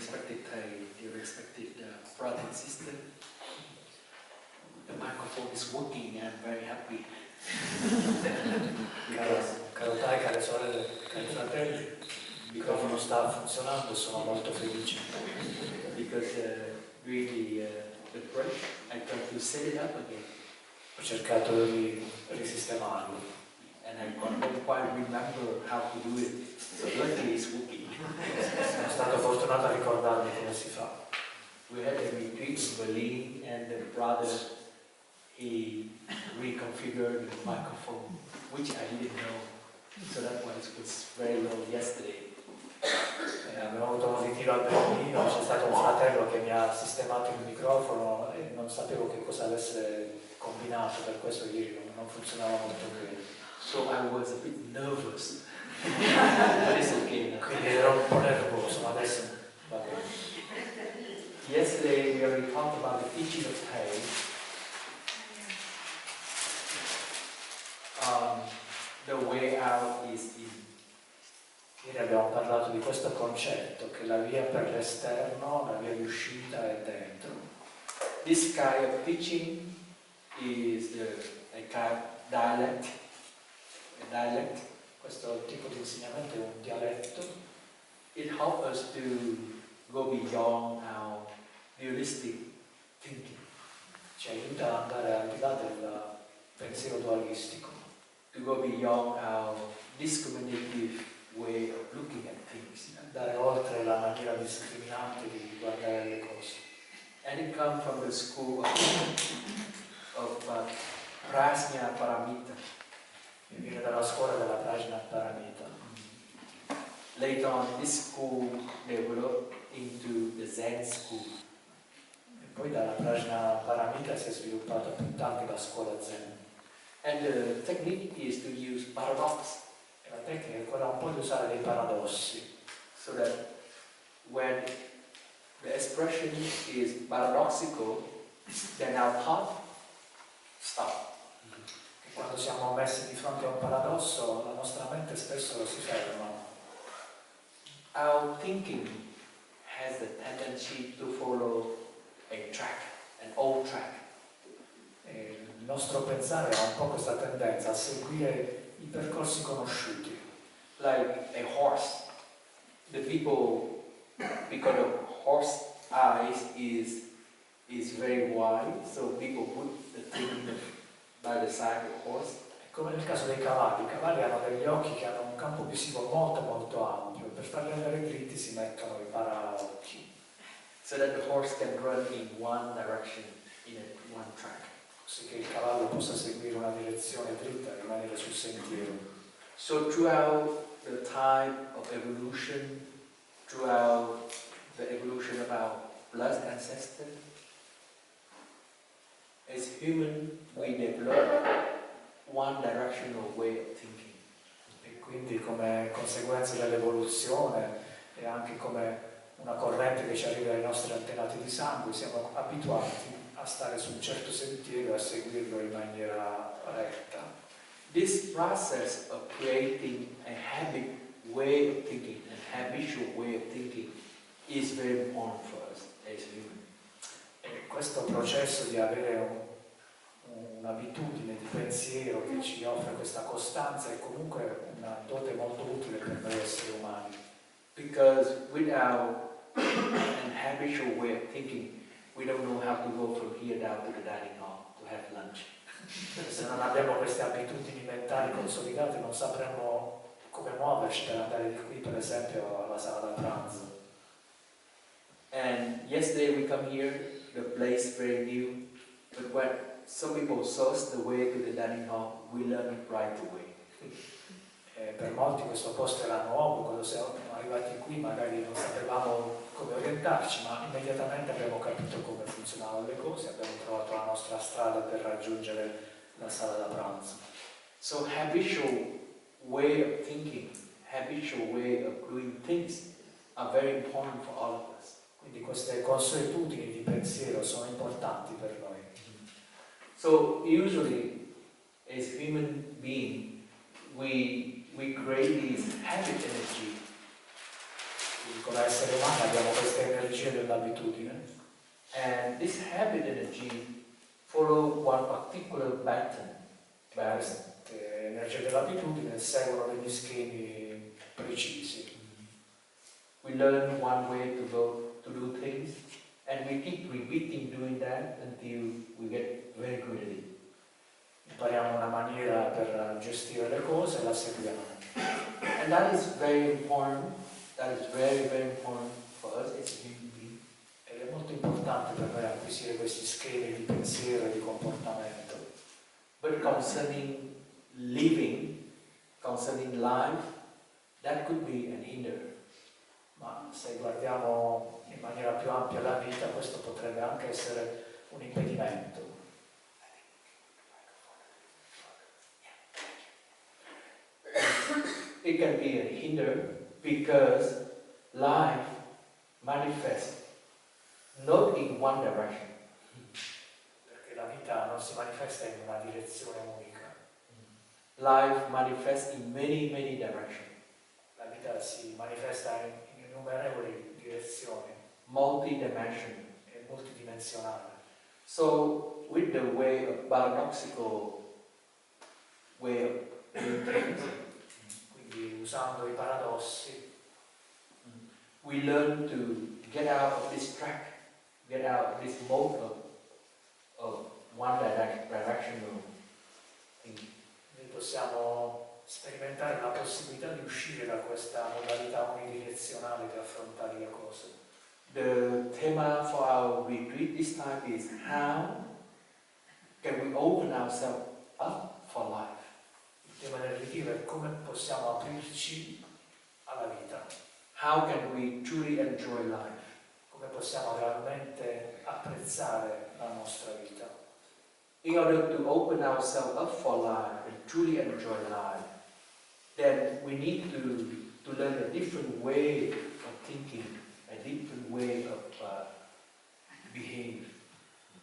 respected Thầy, dear respected brother and sister. The microphone is working and I'm very happy. Caro Thai, care sorelle, cari fratelli, il microfono sta funzionando e sono molto felice. Because during the break, I tried to set it up again. Ho cercato di risistemarlo. And I couldn't quite remember how to do it. So luckily it's working. Sono stato fortunato a ricordarmi come si fa. We had a retreat in Berlin and the brother, he reconfigured the microphone, which I didn't know. So that was very low yesterday. Abbiamo avuto un ritiro a Berlino, c'è stato un fratello che mi ha sistemato il microfono e non sapevo che cosa avesse combinato, per questo ieri non funzionava molto bene. So I was a bit nervous. But it's okay now. Quindi ero un po' nervoso, ma adesso va bene. Yesterday we already talked about the teaching of Thầy. The way out is in. Ieri abbiamo parlato di questo concetto, che la via per l'esterno, la via di uscita è dentro. This kind of teaching is a kind of dialect. A dialect. Questo tipo di insegnamento è un dialetto. It helps us to go beyond our dualistic thinking. Ci aiuta ad andare al di là del pensiero dualistico. To go beyond our discriminative way of looking at things. Andare oltre la maniera discriminante di guardare le cose. And it comes from the school of Prajna Paramita. Viene dalla scuola della Prajna Paramita. Later on, this school developed into the Zen school. E poi dalla Prajna Paramita si è sviluppata più tardi la scuola Zen. And the technique is to use paradox. E la tecnica è quella un po' di usare dei paradossi. So that when the expression is paradoxical, then our thought stops. Quando siamo messi di fronte a un paradosso, la nostra mente spesso si ferma. Our thinking has the tendency to follow a track, an old track. E il nostro pensare ha un po' questa tendenza a seguire i percorsi conosciuti. Like a horse. The people, because the horse eyes is very wide, so people put the thing by the side of the horse. È come nel caso dei cavalli. I cavalli hanno degli occhi che hanno un campo visivo molto molto ampio. Per farli andare dritti si mettono i paraocchi. So that the horse can run in one direction, one track. Così che il cavallo possa seguire una direzione dritta e rimanere sul sentiero. So throughout the time of evolution, throughout the evolution of our blood ancestors, as human, we develop one directional way of thinking. E quindi come conseguenza dell'evoluzione e anche come una corrente che ci arriva dai nostri antenati di sangue, siamo abituati a stare su un certo sentiero e a seguirlo in maniera retta. This process of creating a habit way of thinking, a habitual way of thinking, is very important for us as humans. E questo processo di avere un'abitudine di pensiero che ci offre questa costanza è comunque una dote molto utile per noi esseri umani. Because without an habitual way of thinking, we don't know how to go from here down to the dining hall to have lunch. Se non abbiamo queste abitudini mentali consolidate non sapremo come muoverci per andare di qui, per esempio, alla sala da pranzo. And yesterday we come here, the place very new, but when some people saw us the way to the dining hall, we learned it right away. Per molti questo posto era nuovo, quando siamo arrivati qui magari non sapevamo come orientarci, ma immediatamente abbiamo capito come funzionavano le cose, abbiamo trovato la nostra strada per raggiungere la sala da pranzo. So habitual way of thinking, habitual way of doing things are very important for all of us. Quindi queste consuetudini di pensiero sono importanti per noi. So usually as human beings, we create this habit energy. Quindi come esseri umani abbiamo questa energia dell'abitudine. And this habit energy follow one particular pattern. Queste energie dell'abitudine seguono degli schemi precisi. We learn one way to do things, and we keep repeating doing that until we get very good at it. Impariamo una maniera per gestire le cose e la seguiamo. And that is very important. That is very, very important for us as human beings. Ed è molto importante per noi acquisire questi schemi di pensiero e di comportamento. But concerning living, concerning life, that could be an hinder. Ma se guardiamo in maniera più ampia la vita, questo potrebbe anche essere un impedimento. It can be a hinder because life manifests not in one direction. Perché la vita non si manifesta in una direzione unica. Life manifests in many, many directions. La vita si manifesta in innumerevoli direzioni. Multi-dimensional. È multidimensionale. So, with the way of paradoxical way of doing things, quindi usando i paradossi, we learn to get out of this track, get out of this mode of one directional thinking. noi possiamo sperimentare la possibilità di uscire da questa modalità unidirezionale di affrontare le cose. The theme for our retreat this time is how can we open ourselves up for life? Il tema del ritiro è come possiamo aprirci alla vita, How can we truly enjoy life? come possiamo realmente apprezzare la nostra vita. In order to open ourselves up for life and truly enjoy life, then we need to learn a different way of thinking, a different way of behaving.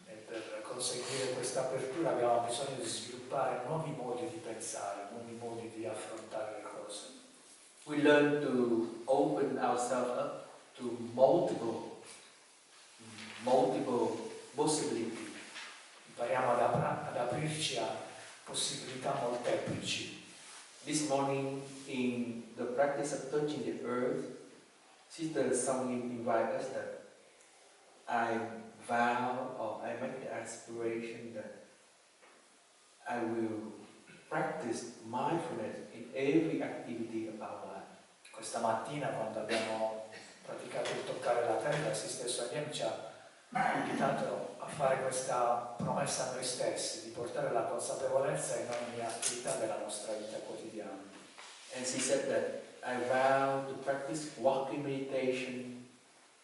E per conseguire questa apertura abbiamo bisogno di sviluppare nuovi modi di pensare, nuovi modi di affrontare le cose. We learn to open ourselves up to multiple possibilities. Impariamo ad aprirci a possibilità molteplici. This morning, in the practice of touching the earth, Sister Sangin invited us that I vow or I make the aspiration that I will practice mindfulness in every activity of our life. Questa mattina, quando abbiamo praticato il toccare la terra, il stesso Agniem ci ha invitato a fare questa promessa a noi stessi, di portare la consapevolezza in ogni attività della nostra vita quotidiana. And she said that I vow to practice walking meditation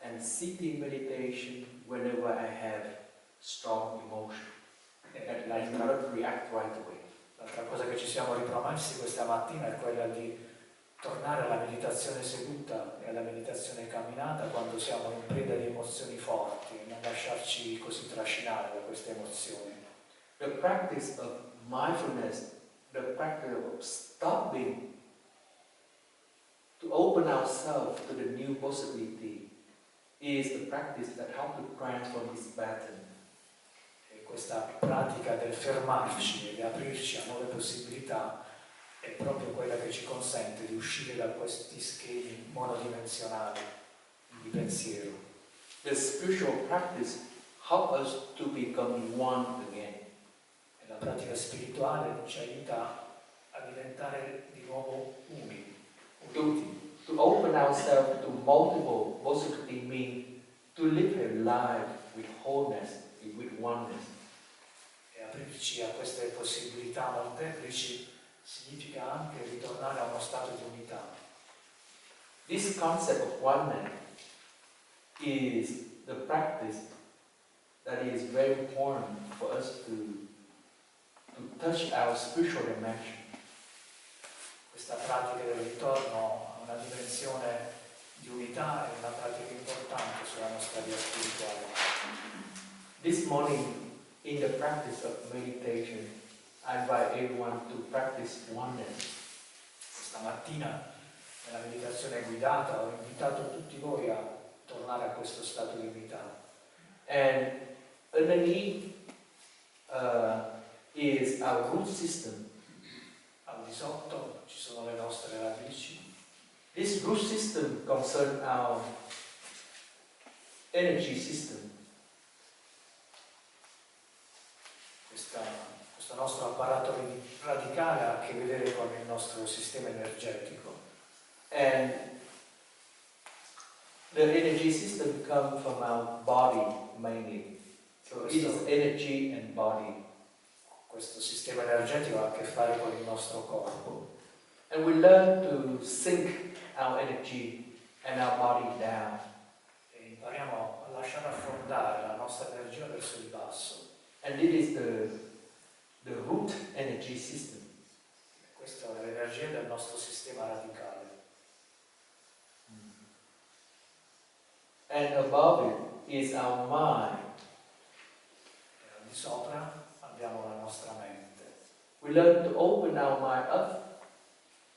and sitting meditation whenever I have strong emotion. And I do not react right away. L'altra cosa che ci siamo ripromessi questa mattina è quella di tornare alla meditazione seduta e alla meditazione camminata quando siamo in preda di emozioni forti e non lasciarci così trascinare da queste emozioni. The practice of mindfulness, the practice of stopping to open ourselves to the new possibility is the practice that helps to transform this pattern. E questa pratica del fermarci e di aprirci a nuove possibilità è proprio quella che ci consente di uscire da questi schemi monodimensionali di pensiero. The spiritual practice helps us to become one again. E la pratica spirituale ci aiuta a diventare di nuovo uniti. To open ourselves to multiple possibilities means to live a life with wholeness, with oneness. E aprirci a queste possibilità molteplici significa anche ritornare a uno stato di unità. This concept of oneness is the practice that is very important for us to touch our spiritual dimension. Questa pratica del ritorno a una dimensione di unità è una pratica importante sulla nostra vita spirituale. This morning, in the practice of meditation, I invite everyone to practice oneness. Questa mattina nella meditazione guidata ho invitato tutti voi a tornare a questo stato di unità. And underneath is our root system. Al di sotto ci sono le nostre radici. This root system concerns our energy system. Questo nostro apparato radicale ha a che vedere con il nostro sistema energetico. And the energy system comes from our body mainly. So it is energy and body. Questo sistema energetico ha a che fare con il nostro corpo. And we learn to sink our energy and our body down. E impariamo a lasciare affondare la nostra energia verso il basso. And it is the root energy system. Questa è l'energia del nostro sistema radicale. And above it is our mind. E al di sopra abbiamo la nostra mente. We learn to open our mind up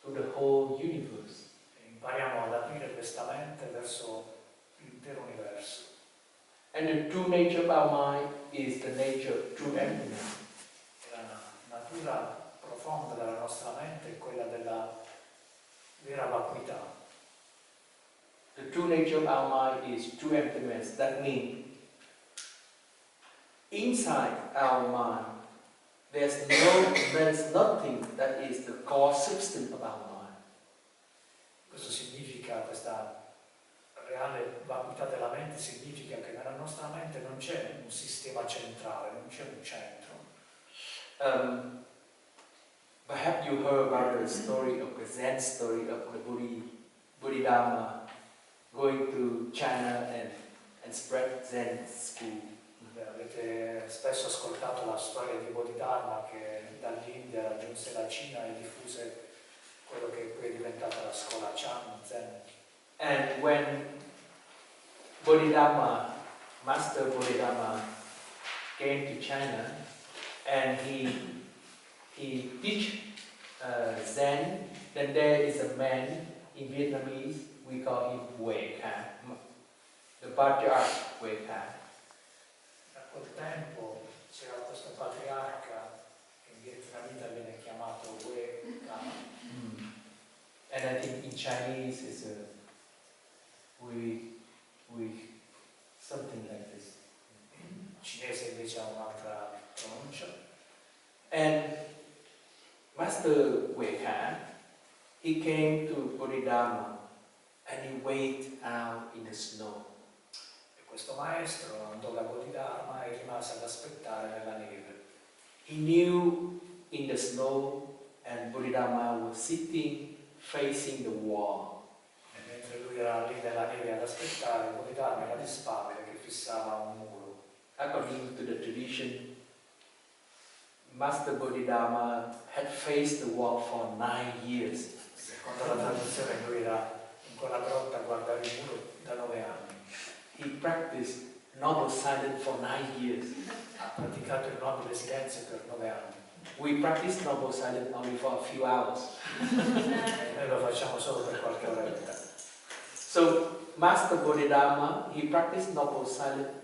to the whole universe. E impariamo ad aprire questa mente verso l'intero universo. And the true nature of our mind is the nature of true emptiness. E la natura profonda della nostra mente è quella della vera vacuità. The true nature of our mind is true emptiness. That means inside our mind there's nothing that is the core substance of our mind. Questo significa, questa reale vacuità della mente significa che nella nostra mente non c'è un sistema centrale, non c'è un centro. Perhaps you heard about the story of the Zen story of the Bodhidharma going to China and spread Zen school. Avete spesso ascoltato la storia di Bodhidharma che dall'India raggiunse la Cina e diffuse quello che poi è diventata la scuola Chan Zen. And when Master Bodhidharma came to China and he teach Zen, then there is a man in Vietnamese, we call him Huệ Kha, the patriarch Huệ Kha. Da quel tempo c'era questo patriarca che in vietnamita viene chiamato Huệ Kha. And I think in Chinese is something like this. In cinese invece ha un'altra pronuncia. And Master Huệ Kha, he came to Bodhidharma and he waited out in the snow. E questo maestro andò da Bodhidharma e rimase ad aspettare nella neve. He knew in the snow and Bodhidharma was sitting facing the wall. E mentre lui era lì nella neve ad aspettare, Bodhidharma era di spalle che fissava un muro. According to the tradition, Master Bodhidharma had faced the wall for 9 years. Secondo la tradizione lui era in quella grotta a guardare il muro da 9 anni. He practiced noble silence for 9 years. Ha praticato il nobile silenzio per 9 anni. We practice noble silence only for a few hours. E noi lo facciamo solo per qualche oretta. So Master Bodhidharma, he practiced noble silence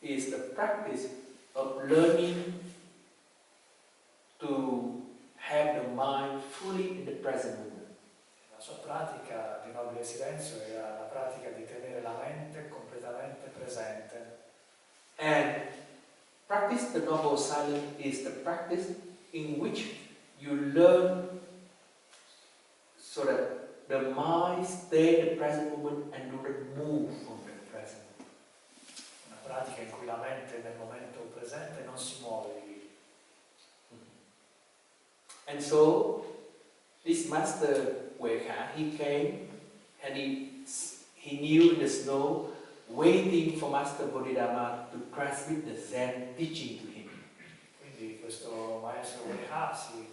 is the practice of learning to have the mind fully in the present moment. La sua pratica di nobile silenzio era la pratica di tenere la mente completamente presente. And practice the noble silence is the practice in which you learn so that the mind stays in the present moment and do not move from the present. Una pratica in cui la mente nel momento presente non si muove di lì. And so this Master Huệ Kha, he came and he knew in the snow, waiting for Master Bodhidharma to transmit the Zen teaching to him. Quindi questo maestro Huệ Kha si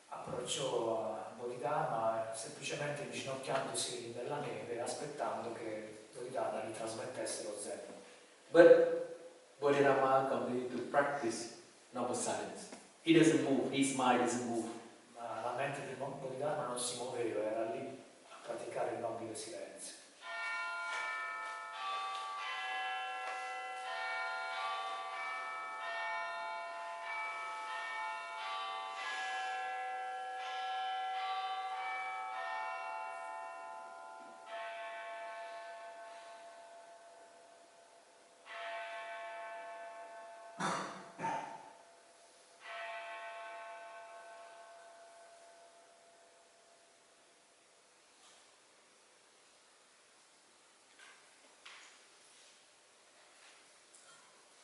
approcciò a Bodhidharma semplicemente inginocchiandosi nella neve aspettando che Bodhidharma gli trasmettesse lo Zen. But Bodhidharma continued to practice noble silence. He doesn't move, his mind doesn't move. Ma la mente di Bodhidharma non si muoveva, era lì a il nobile silenzio.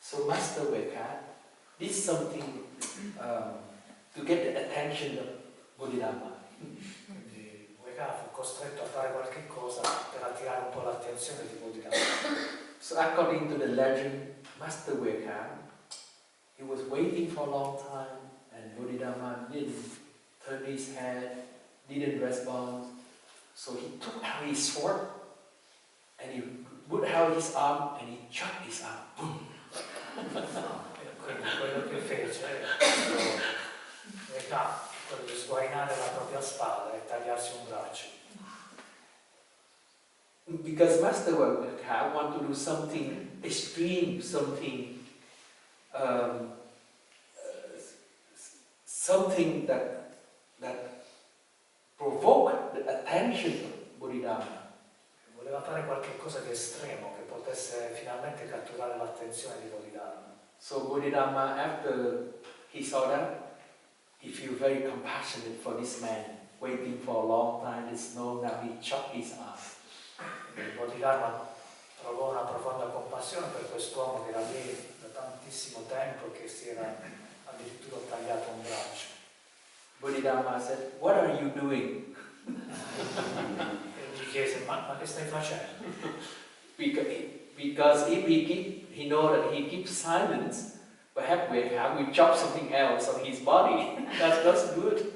So Master Weka did something to get the attention of Bodhidharma. Quindi Weka fu costretto a fare qualche cosa per attirare un po' l'attenzione di Bodhidharma. So according to the legend, Master Weka, he was waiting for a long time and Bodhidharma didn't turn his head, didn't respond. So he took out his sword and he put out his arm and he chopped his arm. Boom. Quindi quello che fece Weka, quello di sguainare la propria spada e tagliarsi un braccio. Because Master Weka wanted to do something extreme, something that provoked the attention of Bodhidharma. Voleva fare qualche cosa di estremo che potesse finalmente catturare l'attenzione di Bodhidharma. So Bodhidharma, after he saw that, he felt very compassionate for this man, waiting for a long time in the snow. Now he chopped his arm. Bodhidharma provò una profonda compassione per quest'uomo che era lì da tantissimo tempo e che si era addirittura tagliato un braccio. Bodhidharma said, "What are you doing?" E gli chiese, ma che stai facendo? Because if he know that he keeps silence, perhaps Weka will chop something else on his body. That's good.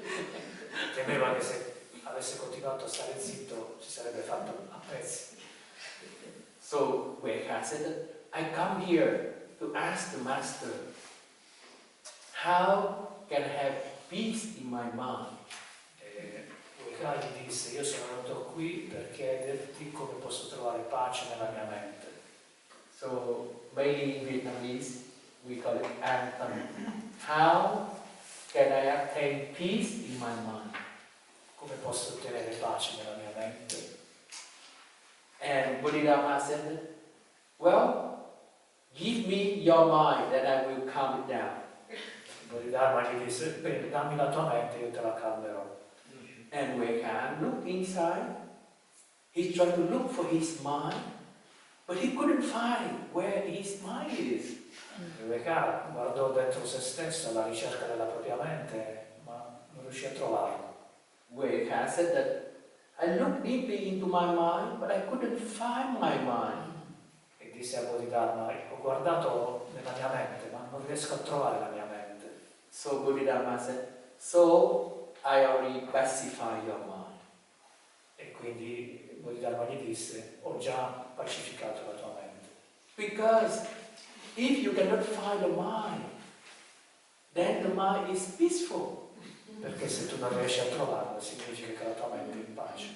Temeva che se avesse continuato a stare zitto si sarebbe fatto a pezzi. So Weka said, "I come here to ask the master, how can I have peace in my mind?" Weka gli disse, io sono venuto qui per chiederti come posso trovare pace nella mia mente. So mainly in Vietnamese, we call it an tâm. How can I attain peace in my mind? Come posso ottenere pace nella mia mente? And Bodhidharma said, "Well, give me your mind and I will calm it down." Bodhidharma gli disse, bene, dammi la tua mente e io te la calmerò. And Weka looked inside. He tried to look for his mind, but he couldn't find where his mind is. Weka guardò dentro se stesso alla ricerca della propria mente, ma non riuscì a trovarlo. Weka said that, "I looked deeply into my mind, but I couldn't find my mind." E disse a Bodhidharma, ho guardato nella mia mente, ma non riesco a trovare la mia mente. So Bodhidharma said, "So I already pacified your mind." E quindi Bodhidharma gli disse, ho già pacificato la tua mente. Because if you cannot find the mind, then the mind is peaceful. Perché se tu non riesci a trovarla, significa che la tua mente è in pace.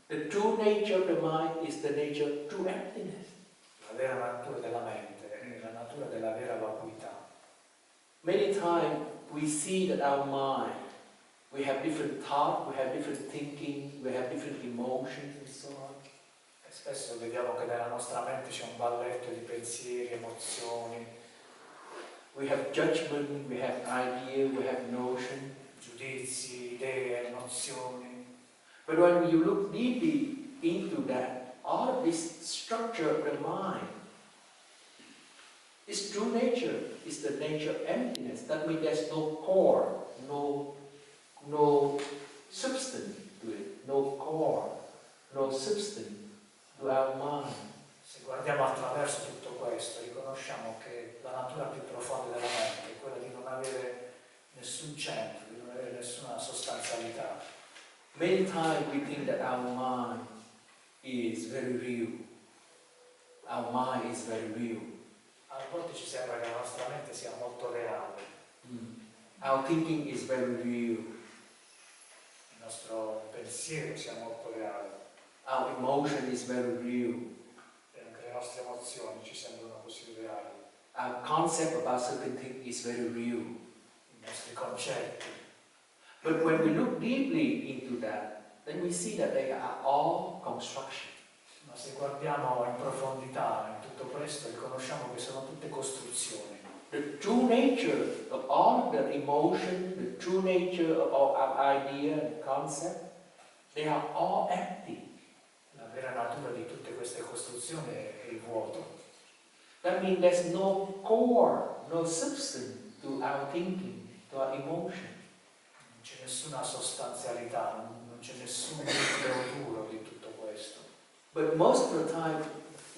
The true nature of the mind is the nature of true emptiness. La vera natura della mente è la natura della vera vacuità. Many times we see that our mind, we have different thoughts, we have different thinking, we have different emotions and so on. E spesso vediamo che nella nostra mente c'è un balletto di pensieri, emozioni, We have judgment, we have idea, we have notion. giudizi, idee, nozioni. But when you look deeply into that, all of this structure of the mind, its true nature is the nature of emptiness. That means there's no core, no substance to it, no core, no substance to our mind. Se guardiamo attraverso tutto questo, riconosciamo che la natura più profonda della mente è quella di non avere nessun centro, di non avere nessuna sostanzialità. Many times we think that our mind is very real. Our mind is very real. A volte ci sembra che la nostra mente sia molto reale, Our thinking is very real. il nostro pensiero sia molto reale. Our emotion is very real. E anche le nostre emozioni ci sembrano così reali. Our concept about certain things is very real. I nostri concetti. But when we look deeply into that, then we see that they are all construction. Ma se guardiamo in profondità in tutto questo, riconosciamo che sono tutte costruzioni. The true nature of all the emotion, the true nature of all our idea and concept, they are all empty. La vera natura di tutte queste costruzioni è il vuoto. That means there's no core, no substance to our thinking, to our emotion. Non c'è nessuna sostanzialità, non c'è nessun nucleo duro di tutto questo. But most of the time,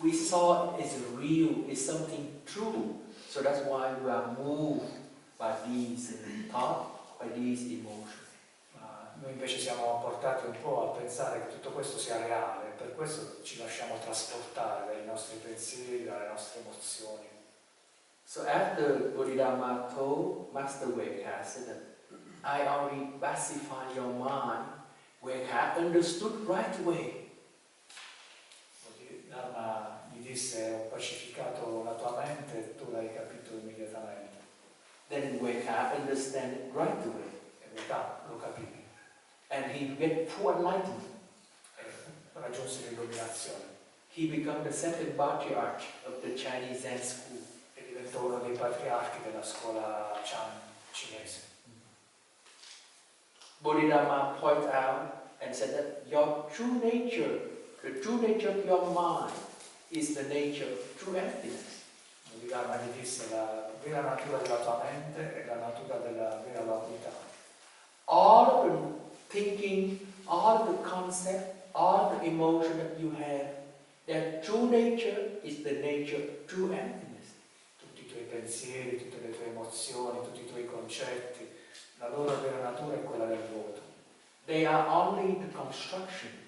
we saw it as real, as something true. So that's why we are moved by these thoughts, by these emotions. Ma noi invece siamo portati un po' a pensare che tutto questo sia reale, e per questo ci lasciamo trasportare dai nostri pensieri, dalle nostre emozioni. So after Bodhidharma told Master Weka said that I already pacified your mind, Weka understood right away. Dharma gli disse: ho pacificato la tua mente e tu l'hai capito immediatamente. Then Weka understand it right away. E Weka lo capì. And he get full enlightenment. E raggiunse l'illuminazione. He became the second patriarch of the Chinese Zen school. E diventò uno dei patriarchi della scuola Chan cinese. Bodhidharma pointed out and said that your true nature, the true nature of your mind, is the nature of true emptiness. Bodhidharma gli disse: la vera natura della tua mente è la natura della vera vacuità. All of the thinking, all of the concept, all of the emotion that you have, their true nature is the nature of true emptiness. Tutti i tuoi pensieri, tutte le tue emozioni, tutti i tuoi concetti, la loro vera natura è quella del vuoto. They are only the construction.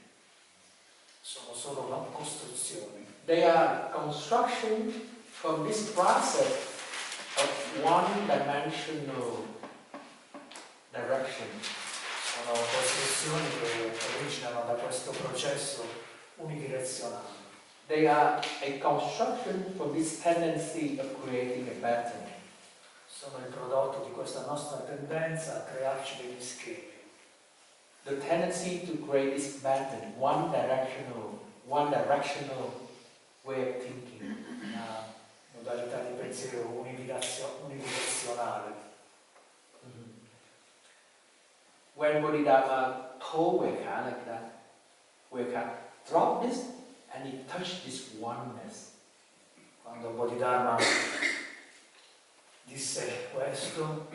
Sono solo costruzioni. They are construction from this process of one-dimensional direction. Sono costruzioni che originano da questo processo unidirezionale. They are a construction from this tendency of creating a pattern. Sono il prodotto di questa nostra tendenza a crearci degli schemi. The tendency to create this pattern, one-directional way of thinking. Una modalità di pensiero unidirezionale. When Bodhidharma told Weka like that, Weka dropped this and he touched this oneness. Quando Bodhidharma disse questo,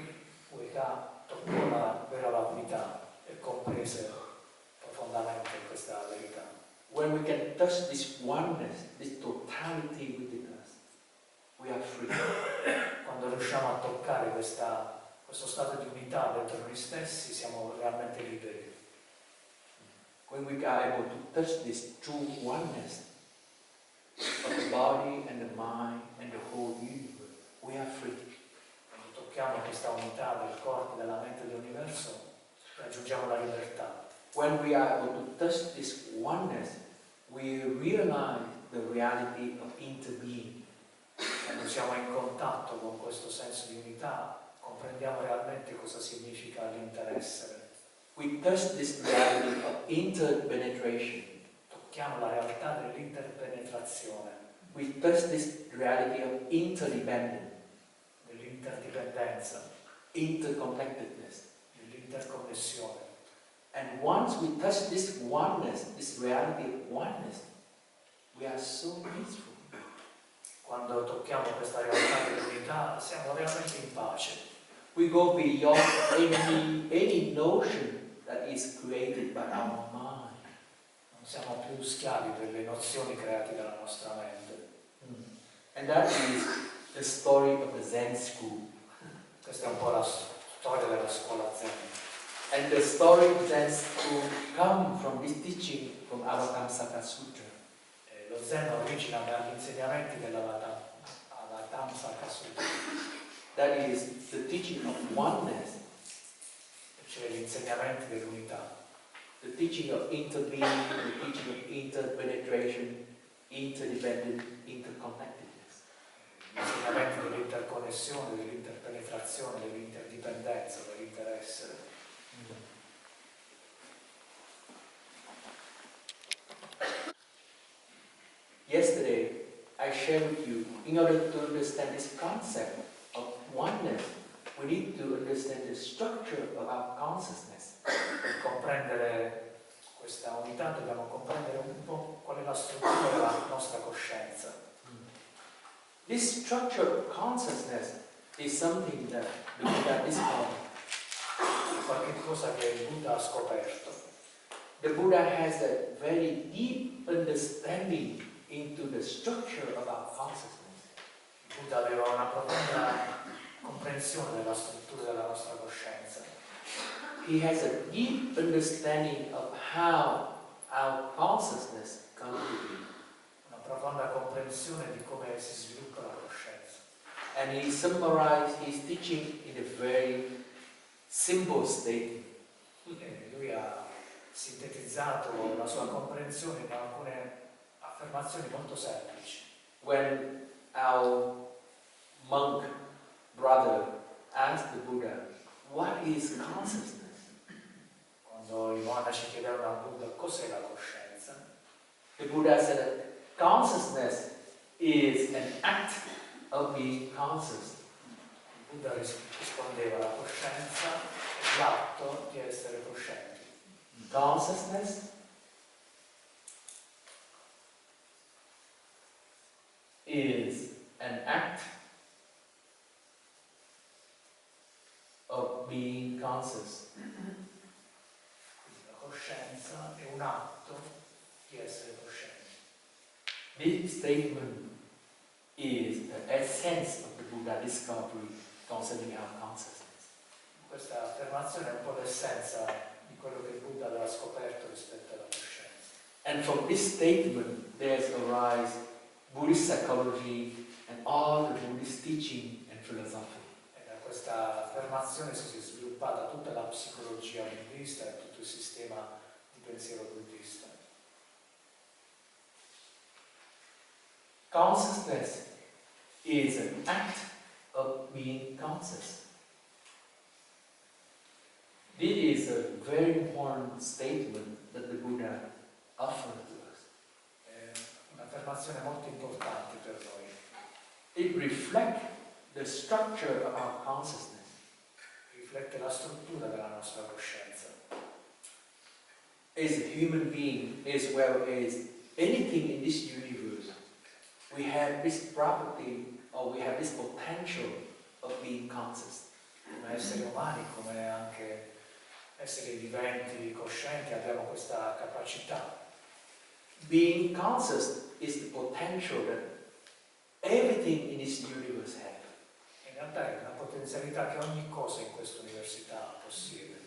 Weka toccò la vera vacuità e comprese profondamente questa verità. When we can touch this oneness, this totality within us, we are free. Quando riusciamo a toccare questo stato di unità dentro noi stessi, siamo realmente liberi. When we are able to touch this true oneness of the body and the mind and the whole universe, we are free. Quando tocchiamo questa unità del corpo, della mente e dell'universo, raggiungiamo la libertà. When we are able to touch this oneness, we realize the reality of interbeing. Quando siamo in contatto con questo senso di unità, comprendiamo realmente cosa significa l'interessere. We touch this reality of interpenetration. Tocchiamo la realtà dell'interpenetrazione, We touch this reality of interdependence, dell'interdipendenza, interconnectedness. dell'interconnessione. And once we touch this oneness, this reality of oneness, we are so peaceful. Quando tocchiamo questa realtà dell'unità, siamo veramente in pace. We go beyond any notion that is created by our mind. Non siamo più schiavi delle nozioni create dalla nostra mente. And that is the story of the Zen school. Questa è un po' la storia della scuola Zen. And the story of Zen school comes from this teaching from Avatamsaka Sutra. Lo Zen origina dagli insegnamenti dell'Avatamsaka Sutra. That is the teaching of oneness. Cioè gli insegnamenti dell'unità. the teaching of interbeing, the teaching of interpenetration, interdependent, interconnectedness. L'insegnamento dell'interconnessione, dell'interpenetrazione, dell'interdipendenza, dell'interessere. Yesterday, I shared with you, in order to understand this concept of oneness, we need to understand the structure of our consciousness. Per comprendere questa unità dobbiamo comprendere un po' qual è la struttura della nostra coscienza. This structure of consciousness is something that the Buddha discovered. È qualcosa che il Buddha ha scoperto. The Buddha has a very deep understanding into the structure of our consciousness. Il Buddha aveva una profonda comprensione della struttura della nostra coscienza. He has a deep understanding of how our consciousness comes to be. Una profonda comprensione di come si sviluppa la coscienza. And he summarized his teaching in a very simple statement. E lui ha sintetizzato la sua comprensione in alcune affermazioni molto semplici. When our monk brother asked the Buddha, what is consciousness? Quando i monaci chiedevano al Buddha cos'è la coscienza, The Buddha said that consciousness is an act of being conscious. il Buddha rispondeva: la coscienza è l'atto di essere coscienti. Consciousness is an act of being conscious. Quindi la coscienza è un atto di essere coscienti. This statement is the essence of the Buddha discovery concerning our consciousness. Questa affermazione è un po' l'essenza di quello che il Buddha aveva scoperto rispetto alla coscienza. And from this statement, there's arise Buddhist psychology and all the Buddhist teaching and philosophy. E da questa affermazione si è sviluppata tutta la psicologia buddista e tutto il sistema di pensiero buddista. Consciousness is an act of being conscious. This is a very important statement that the Buddha offered to us. È un'affermazione molto importante per noi. It reflects the structure of our consciousness. Riflette la struttura della nostra coscienza. As a human being, as well as anything in this universe, we have this property or we have this potential of being conscious. Come esseri umani, come anche esseri viventi, coscienti, abbiamo questa capacità. Being conscious is the potential that everything in this universe has. In realtà è una potenzialità che ogni cosa in questa università possiede.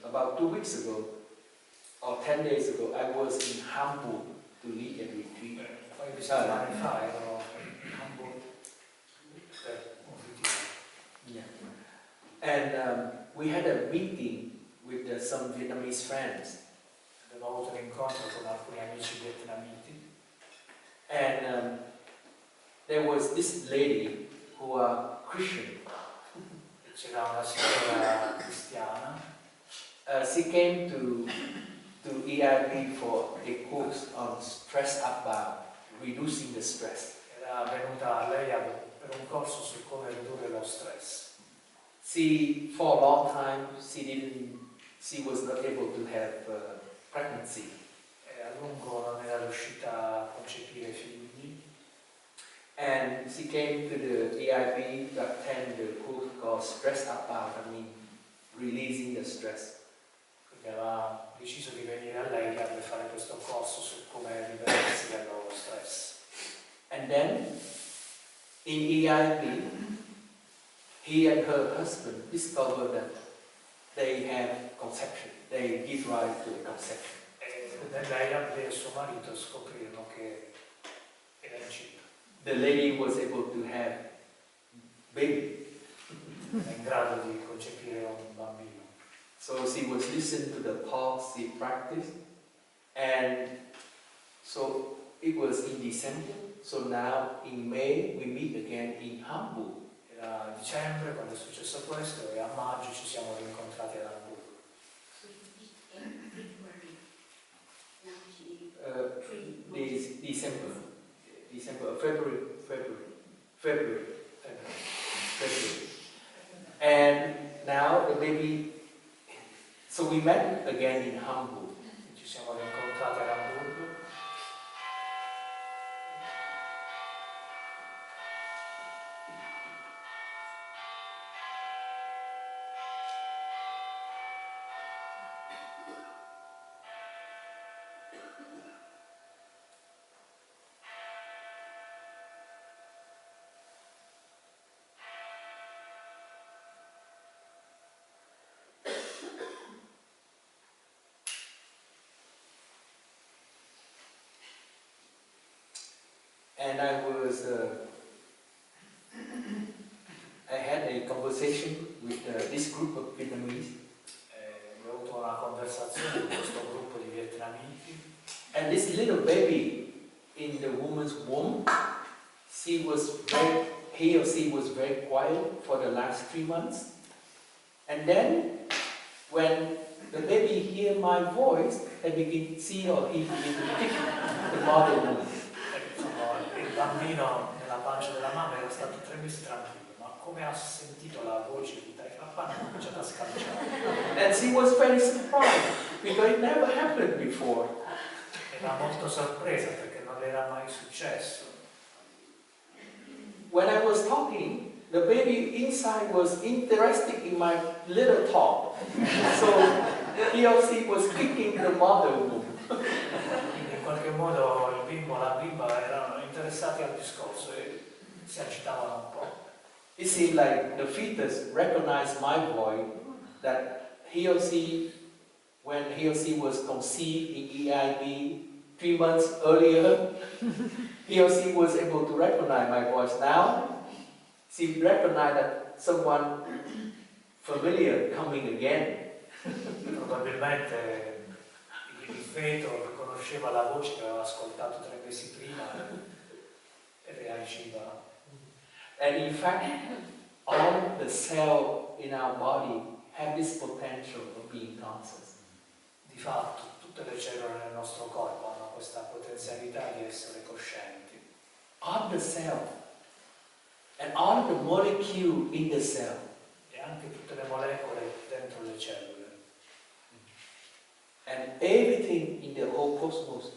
About 2 weeks ago, or 10 days ago, I was in Hamburg to lead a retreat. Un paio di settimane fa ero in Hamburg per un ritiro. Yeah. And we had a meeting with some Vietnamese friends. Abbiamo avuto un incontro con alcuni amici vietnamiti. And there was this lady who was Christian. C'era una signora cristiana. She came to EIP for a course on stress upbound, reducing the stress. Era venuta a lei per un corso su come ridurre lo stress. She, for a long time, she was not able to have pregnancy. E a lungo non era riuscita a concepire figli. And she came to the EIP to attend the course called Stress Upbound, releasing the stress. Quindi aveva deciso di venire a lei per fare questo corso su come liberarsi dallo stress. And then, in EIP, he and her husband discovered that they have conception. They give rise to a conception. E lei e suo marito scoprirono che era incinta. The lady was able to have baby. è in grado di concepire un bambino. So she was listening to the talk she practiced, and so it was in December. So now in May we meet again in Hamburg. Era a dicembre quando è successo questo e a maggio ci siamo rincontrati ad Hamburgo. February. And now the baby, so we met again in Hamburg. Ci siamo rincontrati ad Hamburgo. And I had a conversation with this group of Vietnamese. Ho avuto una conversazione con questo gruppo di vietnamiti. And this little baby in the woman's womb, he or she was very quiet for the last 3 months. And then, when the baby hear my voice, she or he begin to kick the mother womb. Il bambino nella pancia della mamma era stato 3 mesi tranquillo, ma come ha sentito la voce di dai papà ha cominciato a scalciare. And she was very surprised because it never happened before. Era molto sorpresa perché non le era mai successo. When I was talking, the baby inside was interested in my little talk. So he or she was kicking the mother womb. In qualche modo il bimbo e la bimba erano interessati al discorso e si agitavano un po'. It seemed like the fetus recognized my voice, that he or she, when he or she was conceived in EIB 3 months earlier, he or she was able to recognize my voice. Now, she recognized that someone familiar coming again. Probabilmente il feto riconosceva la voce che aveva ascoltato 3 mesi prima e reagiva. And in fact, all the cells in our body have this potential of being conscious. Di fatto, tutte le cellule nel nostro corpo hanno questa potenzialità di essere coscienti. All the cells and all the molecules in the cell. E anche tutte le molecole dentro le cellule. And everything in the whole cosmos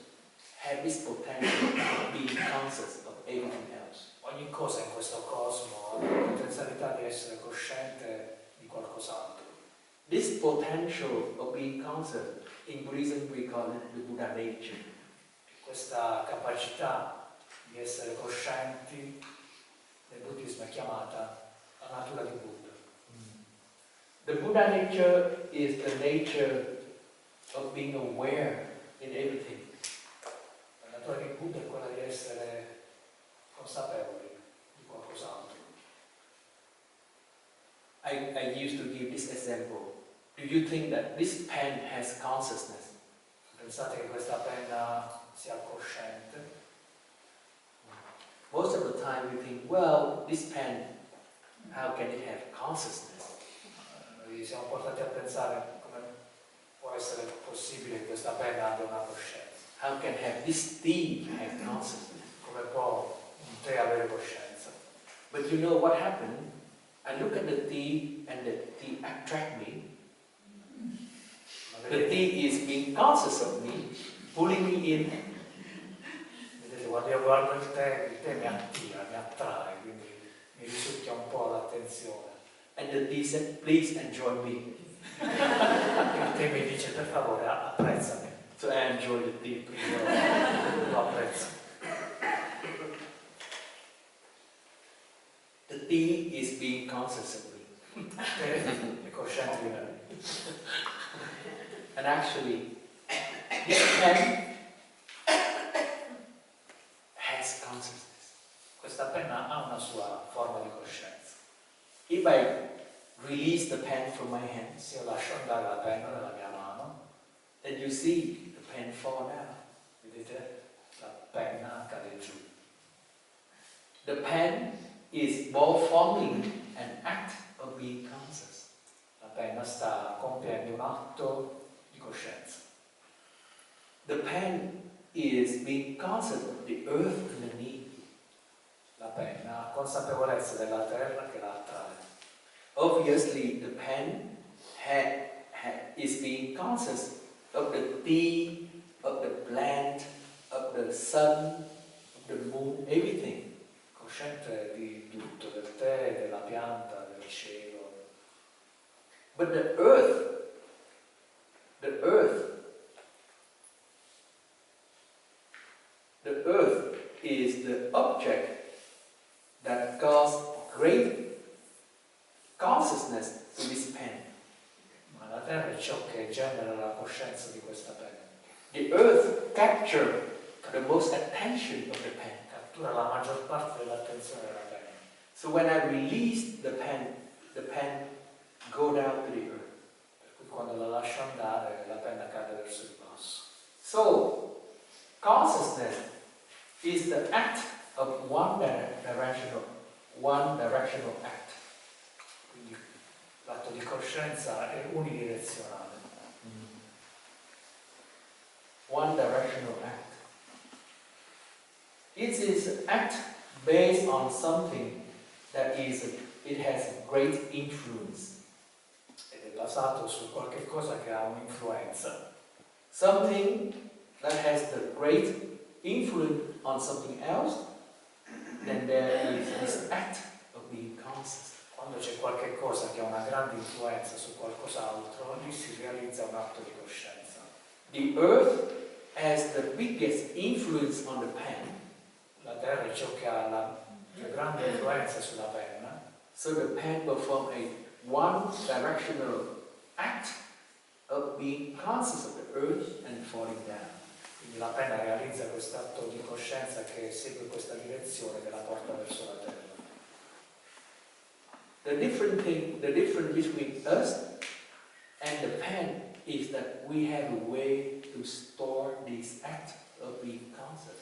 have this potential of being conscious of everything else. Ogni cosa in questo cosmo ha la potenzialità di essere cosciente di qualcos'altro. This potential of being conscious, in Buddhism we call it the Buddha nature. Questa capacità di essere coscienti nel buddismo è chiamata la natura di Buddha. The Buddha nature is the nature of being aware in everything. La natura di Buddha è quella di essere consapevoli di qualcos'altro. I used to give this example. Do you think that this pen has consciousness? Pensate che questa penna sia cosciente? Most of the time we think, well, this pen, how can it have consciousness? Noi siamo portati a pensare come può essere possibile che questa penna abbia una coscienza. How can have this tea have consciousness? Come può un tè avere coscienza? But you know what happened? I look at the tea and the tea attract me. The tea is being conscious of me, pulling me in. Vedete, quando io guardo il tè mi attira, mi attrae, quindi mi risucchia un po' l'attenzione. And the tea said, please enjoy me. Il tè mi dice, per favore, apprezzami. So I enjoy the tea. Lo apprezzo. The tea is being conscious of me. È cosciente di me. And actually, this pen has consciousness. Questa penna ha una sua forma di coscienza. If I release the pen from my hands, io lascio andare la penna nella mia mano, then you see the pen fall down. vedete la penna cade giù. The pen is performing an act of being conscious. La penna sta compiendo un atto di coscienza. The pen is being conscious of the earth underneath. La penna ha consapevolezza della terra che la attrae. Obviously, the pen is being conscious of the tea, of the plant, of the sun, of the moon, everything. Cosciente di tutto, del tè, della pianta, del cielo. But the earth is the object that caused great consciousness to this pen. Ma la terra è ciò che genera la coscienza di questa penna. The earth captures the most attention of the pen. Cattura la maggior parte dell'attenzione della penna. So when I release the pen go down to the earth. Per cui quando la lascio andare, la penna cade verso il basso. So consciousness is the act of one directional act. Quindi l'atto di coscienza è unidirezionale. One directional act. It is an act based on something that it has great influence. Ed è basato su qualche cosa che ha un'influenza. Something that has the great influence on something else, then there is this act of being conscious. Quando c'è qualche cosa che ha una grande influenza su qualcos'altro, lì si realizza un atto di coscienza. The earth has the biggest influence on the pen. La terra è ciò che ha la più grande influenza sulla penna. So the pen performs a one directional act of being conscious of the earth and falling down. Quindi la penna realizza questo atto di coscienza che segue questa direzione, che la porta verso la terra. The difference between us and the pen is that we have a way to store this act of being conscious.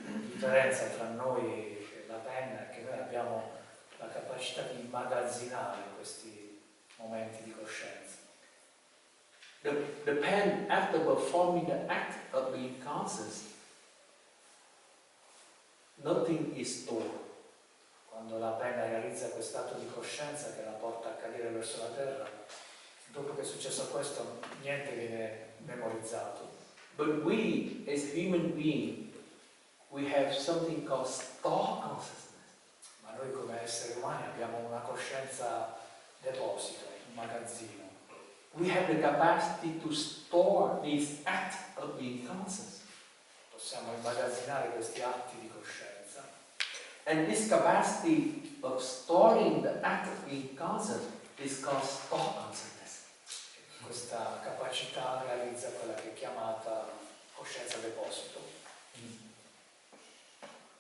La differenza tra noi e la penna è che noi abbiamo la capacità di immagazzinare questi momenti di coscienza. The pen, after performing the act of being conscious, nothing is stored. Quando la penna realizza quest'atto di coscienza che la porta a cadere verso la terra, dopo che è successo questo, niente viene memorizzato. But we, as human beings, we have something called store consciousness. Ma noi come esseri umani abbiamo una coscienza deposito, un magazzino. We have the capacity to store this act of being conscious. Possiamo immagazzinare questi atti di coscienza. And this capacity of storing the act of being conscious is called store consciousness. Questa capacità realizza quella che è chiamata coscienza deposito.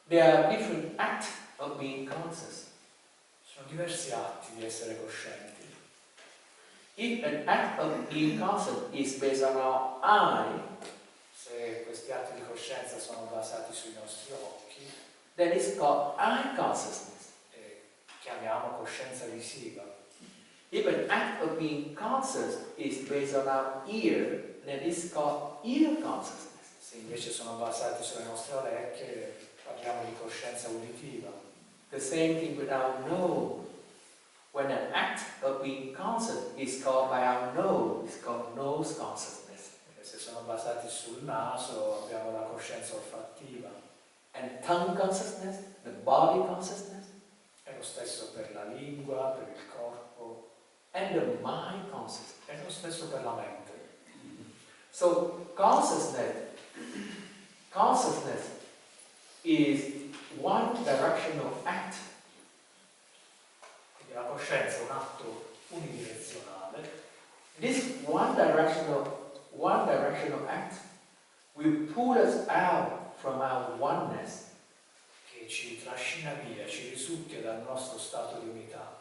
There are different acts of being conscious. Sono diversi atti di essere coscienti. If an act of being conscious is based on our eye, se questi atti di coscienza sono basati sui nostri occhi, then it's called eye consciousness. Chiamiamo coscienza visiva. If an act of being conscious is based on our ear, then it's called ear consciousness. Se invece sono basati sulle nostre orecchie, parliamo di coscienza uditiva. The same thing with our nose. When an act of being conscious is called by our nose, it's called nose consciousness. Se sono basati sul naso, abbiamo la coscienza olfattiva. And tongue consciousness, the body consciousness, È lo stesso per la lingua, per il corpo, and the mind consciousness. è lo stesso per la mente. So consciousness is one directional act. Quindi la coscienza è un atto unidirezionale. This one directional act will pull us out from our oneness. Che ci trascina via, ci risucchia dal nostro stato di unità.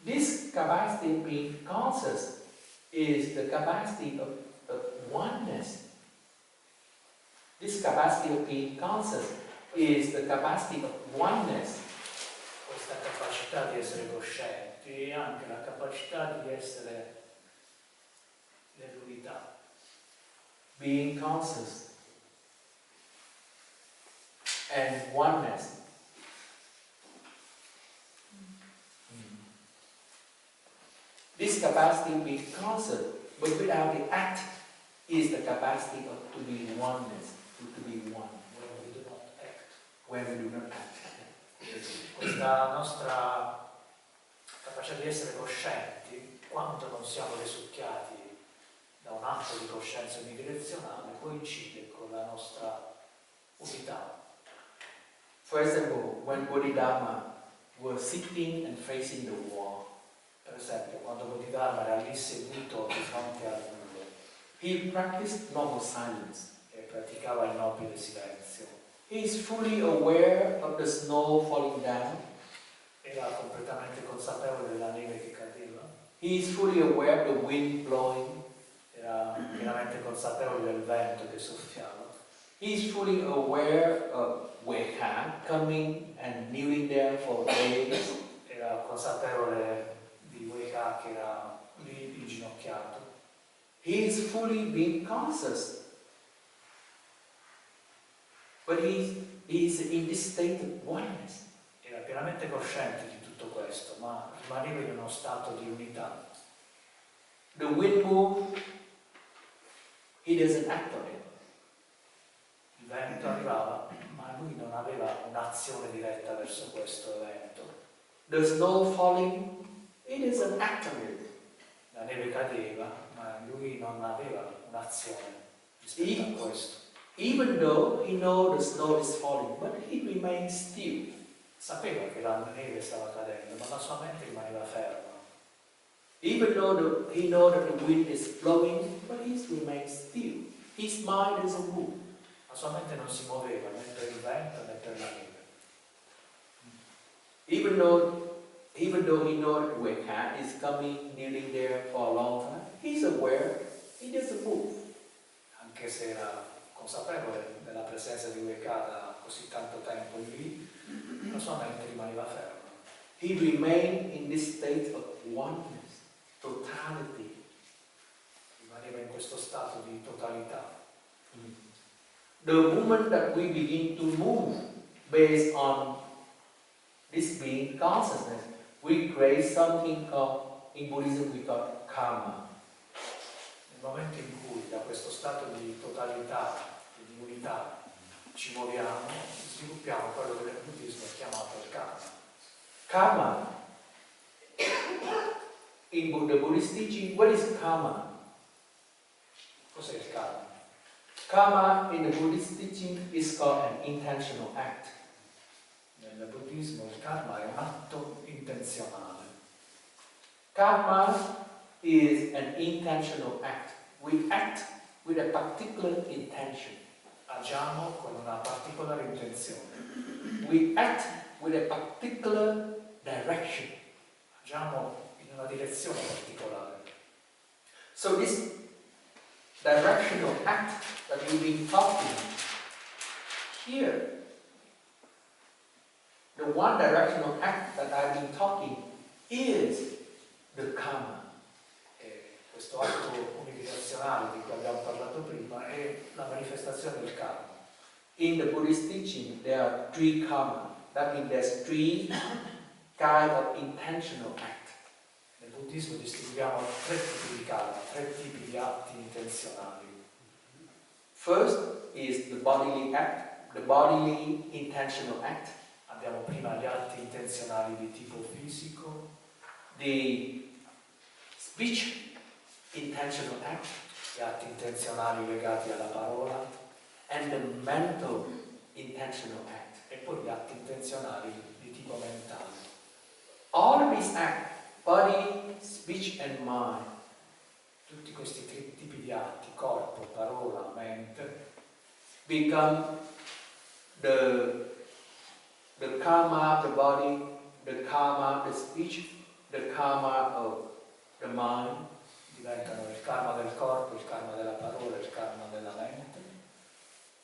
This capacity of being conscious is the capacity of oneness. This capacity of being conscious is the capacity of oneness. Questa capacità di essere coscienti è anche la capacità di essere nell'unità. Being conscious and oneness. This capacity of being conscious, but without the act, is the capacity of to be oneness, to be one. When we do not act. When we do not act. Questa nostra capacità di essere coscienti, quando non siamo risucchiati da un atto di coscienza unidirezionale, coincide con la nostra unità. For example, when Bodhidharma was sitting and facing the wall, per esempio, quando Bodhidharma era lì seduto di fronte al muro, he practiced noble silence. E praticava il nobile silenzio. He is fully aware of the snow falling down. Era completamente consapevole della neve che cadeva. He is fully aware of the wind blowing. Era pienamente consapevole del vento che soffiava. He is fully aware of Weka coming and kneeling there for days. Era consapevole di Weka che era lì inginocchiato. He is fully being conscious. But he is in this state of oneness. Era pienamente cosciente di tutto questo, ma rimaneva in uno stato di unità. The wind moves, he doesn't act on it. Il vento arrivava, ma lui non aveva un'azione diretta verso questo evento. The snow falling, he doesn't act on it. La neve cadeva, ma lui non aveva un'azione rispetto a questo. Even though he knows the snow is falling, but he remains still. Sapeva che la neve stava cadendo, ma la sua mente rimaneva ferma. Even though he knows that the wind is blowing, but he remains still. His mind doesn't move. La sua mente non si muoveva né per il vento né per la neve. Even though he knows that Weka is coming, kneeling there for a long time, he's aware, he doesn't move. Anche se era consapevole della presenza di Weka da così tanto tempo lì, la sua mente rimaneva ferma. He remained in this state of oneness, totality. Rimaneva in questo stato di totalità. The moment that we begin to move based on this being consciousness, we create something called, in Buddhism we call karma. Nel momento in cui da questo stato di totalità e di unità ci muoviamo, sviluppiamo quello che nel buddismo è chiamato il karma. Karma. In the Buddhist teaching, what is karma? Cos'è il karma? Karma in the Buddhist teaching is called an intentional act. Nel buddismo il karma è un atto intenzionale. Karma is an intentional act. We act with a particular intention. Agiamo con una particolare intenzione. We act with a particular direction. Agiamo in una direzione particolare. So this directional act that we've been talking here, the one directional act that I've been talking is the karma. E questo atto unidirezionale di cui abbiamo parlato prima è la manifestazione del karma. In the Buddhist teaching, there are three karma. That means there's three kind of intentional act. Nel buddismo distinguiamo tre tipi di karma, tre tipi di atti intenzionali. First is the bodily act, the bodily intentional act. Abbiamo prima gli atti intenzionali di tipo fisico, The speech intentional act, gli atti intenzionali legati alla parola and the mental intentional act. e poi gli atti intenzionali di tipo mentale. All of these acts, body, speech and mind, Tutti questi tre tipi di atti, corpo, parola, mente, become the karma of the body, the karma of the speech, the karma of mind, diventano il karma del corpo, il karma della parola, il karma della mente.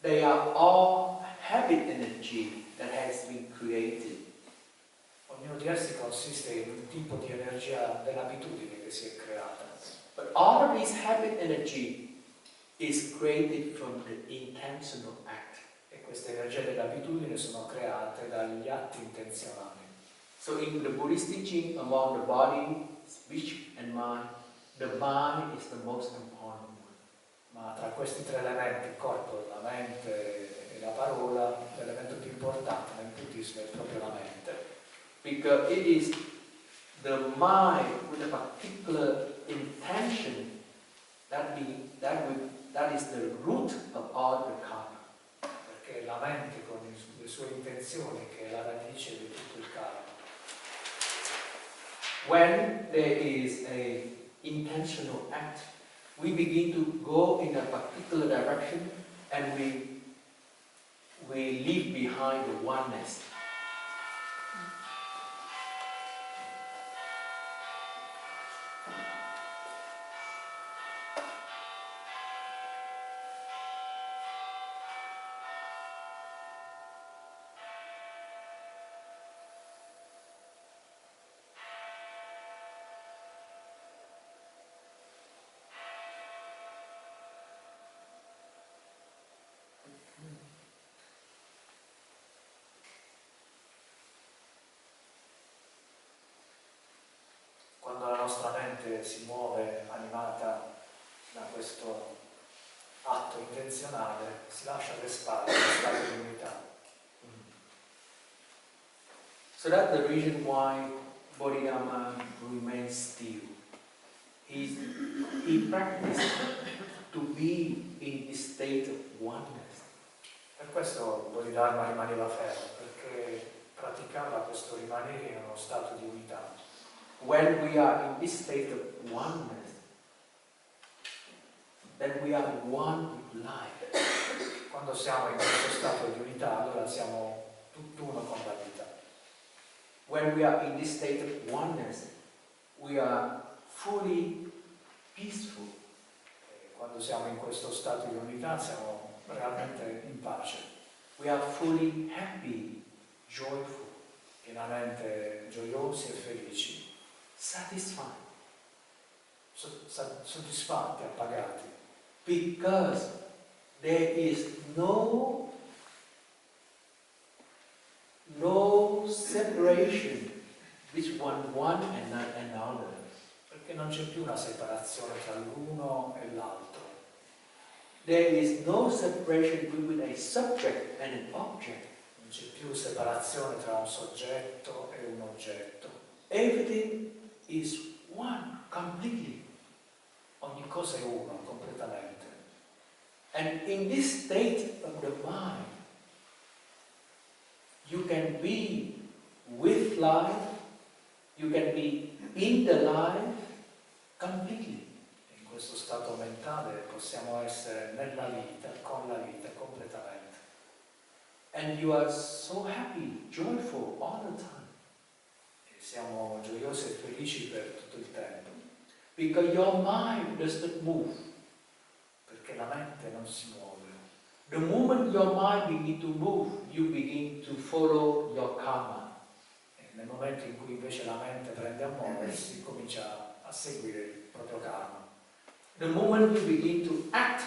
they are all habit energy that has been created. Ognuno di essi consiste in un tipo di energia dell'abitudine che si è creata. But all of this habit energy is created from the intentional act. E queste energie dell'abitudine sono create dagli atti intenzionali. So in the Buddhist teaching, among the body, speech and mind, the mind is the most important one. Ma tra questi tre elementi, il corpo, la mente e la parola, l'elemento più importante nel buddismo è proprio la mente. Because it is the mind with a particular intention that is the root of all the karma. Perché la mente con le sue intenzioni che è la radice di tutto il karma. When there is a intentional act, we begin to go in a particular direction and we leave behind the oneness. Quando la nostra mente si muove animata da questo atto intenzionale, si lascia alle spalle lo stato di unità. So that's the reason why Bodhidharma remains still. He practiced to be in this state of oneness. Per questo Bodhidharma rimaneva fermo, perché praticava questo rimanere in uno stato di unità. When we are in this state of oneness, then we are one with life. Quando siamo in questo stato di unità, allora siamo tutt'uno con la vita. When we are in this state of oneness, we are fully peaceful. E quando siamo in questo stato di unità, siamo realmente in pace. We are fully happy, joyful, Pienamente gioiosi e felici, satisfied. Soddisfatti, appagati, Because there is no separation between one and another. perché non c'è più una separazione tra l'uno e l'altro. There is no separation between a subject and an object. Non c'è più separazione tra un soggetto e un oggetto. Everything is one completely. Ogni cosa è uno, completamente. And in this state of the mind, you can be with life, you can be in the life completely. In questo stato mentale possiamo essere nella vita, con la vita, completamente. And you are so happy, joyful all the time. E siamo gioiosi e felici per tutto il tempo. Because your mind does not move. Perché la mente non si muove. The moment your mind begins to move, you begin to follow your karma. E nel momento in cui invece la mente prende a muoversi, comincia a seguire il proprio karma. The moment you begin to act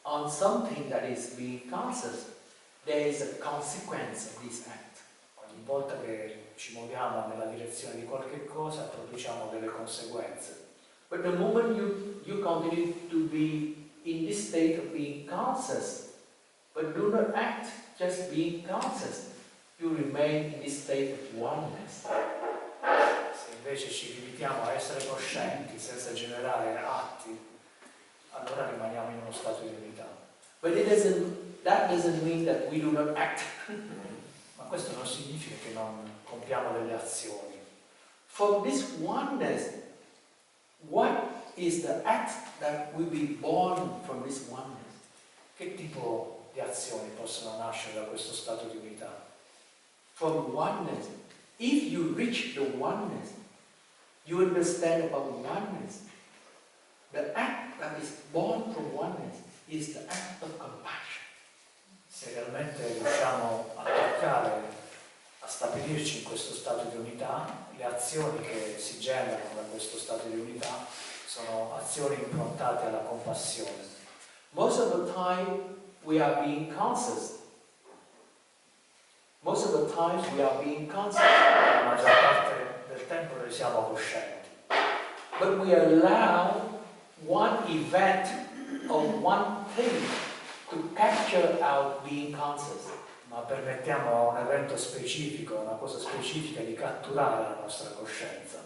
on something that is being conscious, there is a consequence of this act. Ogni volta che ci muoviamo nella direzione di qualche cosa, produciamo delle conseguenze. But the moment you continue to be in this state of being conscious, but do not act, just being conscious, you remain in this state of oneness. Se invece ci limitiamo a essere coscienti senza generare atti, allora rimaniamo in uno stato di unità. But that doesn't mean that we do not act. Ma questo non significa che non compiamo delle azioni. From this oneness, what is the act that will be born from this oneness? Che tipo di azioni possono nascere da questo stato di unità? From oneness, if you reach the oneness, you understand about oneness. The act that is born from oneness is the act of compassion. Se realmente riusciamo a toccare, a stabilirci in questo stato di unità, le azioni che si generano da questo stato di unità sono azioni improntate alla compassione. Most of the time we are being conscious. Most of the times we are being conscious. La maggior parte del tempo noi siamo coscienti. But we allow one event or one thing to capture our being conscious. Ma permettiamo a un evento specifico, a una cosa specifica di catturare la nostra coscienza.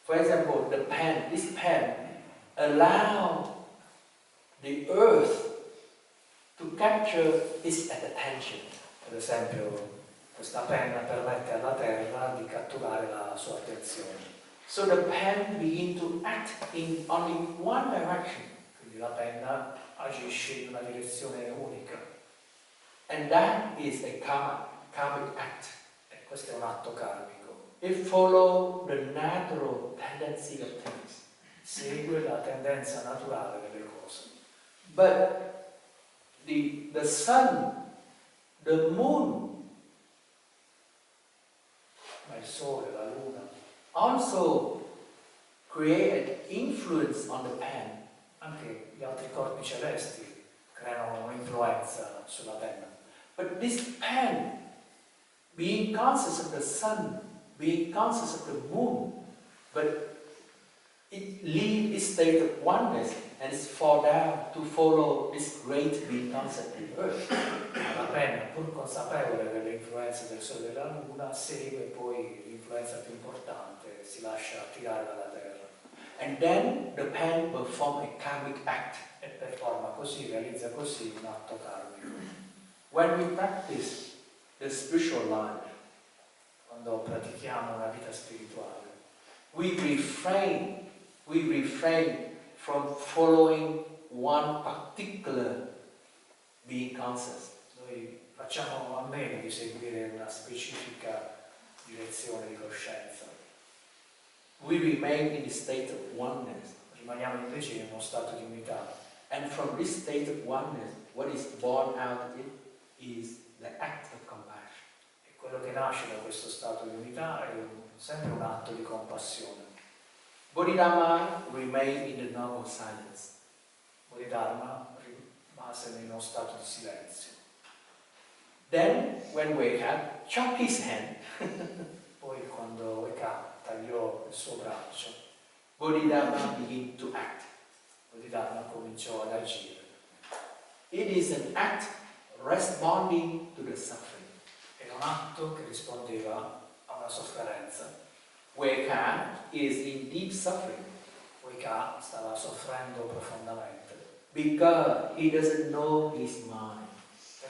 For example, the pen, this pen allow the earth to capture its attention. Per esempio, questa penna permette alla terra di catturare la sua attenzione. So the pen begin to act in only one direction. Quindi la penna agisce in una direzione unica. And that is a karmic act. E questo è un atto karmico. It follows the natural tendency of things. Segue la tendenza naturale delle cose. But the sun, the moon, Ma il sole, la luna, also create an influence on the pen. anche gli altri corpi celesti creano un'influenza sulla penna. But this pen, being conscious of the sun, being conscious of the moon, but it leaves its state of oneness and it fall down to follow this great being concept in earth. La penna, pur consapevole delle influenze del sole e della luna, segue poi l'influenza più importante, si lascia attirare dalla terra. And then the pen perform a karmic act. E performa così, realizza così un atto karmico. When we practice the spiritual life, Quando pratichiamo una vita spirituale, we refrain from following one particular being conscious. noi facciamo a meno di seguire una specifica direzione di coscienza. We remain in the state of oneness. Rimaniamo invece in uno stato di unità. And from this state of oneness, what is born out of it is the act of compassion. E quello che nasce da questo stato di unità è sempre un atto di compassione. Bodhidharma remained in the noble silence. Bodhidharma rimase in uno stato di silenzio. Then, when Weka chopped his hand, Poi quando Weka tagliò il suo braccio, Bodhidharma began to act. Bodhidharma cominciò ad agire. It is an act responding to the suffering. Era un atto che rispondeva a una sofferenza. Weka is in deep suffering Weka stava soffrendo profondamente because he doesn't know his mind.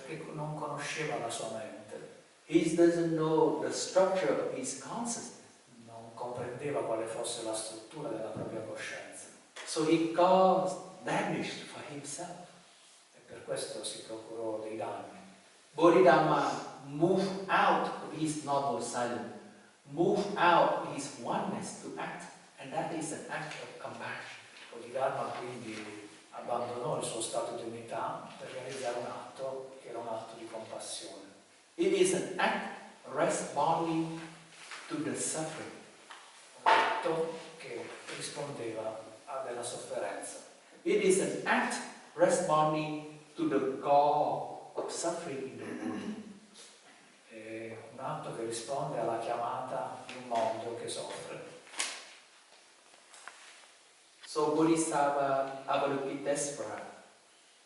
perché non conosceva la sua mente, He doesn't know the structure of his consciousness. non comprendeva quale fosse la struttura della propria coscienza So he caused damage for himself. e per questo si procurò dei danni. Bodhidharma moved out of his noble silence, moved out his oneness to act, and that is an act of compassion. Bodhidharma quindi abbandonò il suo stato di unità per realizzare un atto che era un atto di compassione. It is an act responding to the suffering. Un atto che rispondeva a della sofferenza. It is an act responding to the call of suffering in the world. È un atto che risponde alla chiamata di un mondo che soffre. So Bodhisattva Avalokitesvara,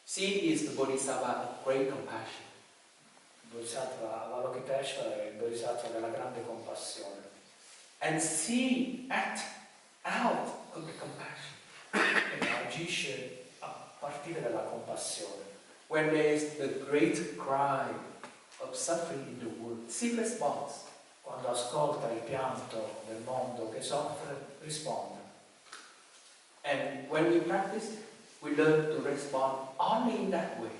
she is the Bodhisattva of great compassion. Il Bodhisattva Avalokiteshvara è il Bodhisattva della grande compassione. And she act out of the compassion. E agisce a partire dalla compassione. When there is the great cry of suffering in the world, she responds. Quando ascolta il pianto del mondo che soffre, risponde. And when we practice, we learn to respond only in that way.